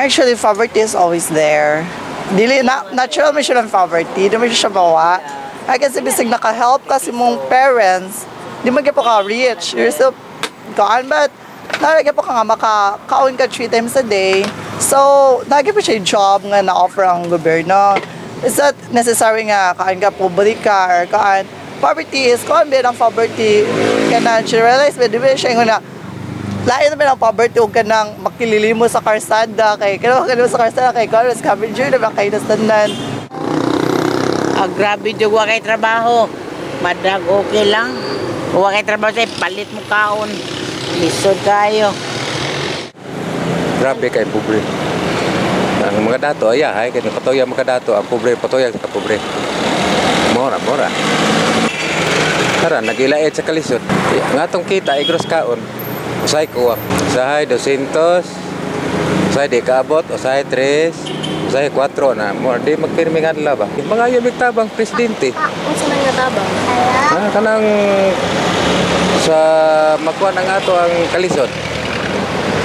Actually, poverty is always there. Dili na natural mo siya ng poverty, di mo siya bawa. Ay kasi bisig naka-help kasi mong parents, di mo po ka rich. You're still gone, but nalagyan po ka nga makakaon ka 3 times a day. So, nalagyan po siya yung job nga na-offer ang gobyerno. It's not necessary nga kaan ka publika or kaan. Poverty is, kaan ba ng poverty, ka na generalize, but di ba siya yung na lain naman ang poverty huwag ka nang makililimo sa karsada kay kailangan sa karsada kay kaya scavenger na ba kayo nastandan. Grabe yung wakay trabaho. Madag okay lang. Wakay trabaho sa'yo, palit mo kaon. Lisod kayo. Grabe kay pobre. Ang mga dato, ayahay, kaya patoya mga dato, ang pobre, patoya sa pobre. Mora. Tara, nag-ilait sa kalisod. Nga tong kita, igros kaon. Usay kuwak. Usahay 200, usahay di kaabot, usahay 3, usahay 4 na. More di magpirmi nga nila ba? Mga yung tabang presidente. Unsa man nga tabang? Kanang sa makuha ng ato ang kalisod.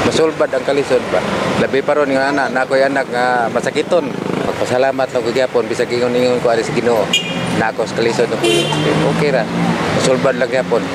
Masulbad ang kalisod ba? Labi pa ron nga anak, na ako'y anak nga masakiton. Magpasalamat lang ko gyapon bisag ingon-ingon ko ali sa Ginoo. Na ako sa kalisod na ko. Okay ra. Masulbad lang gyapon.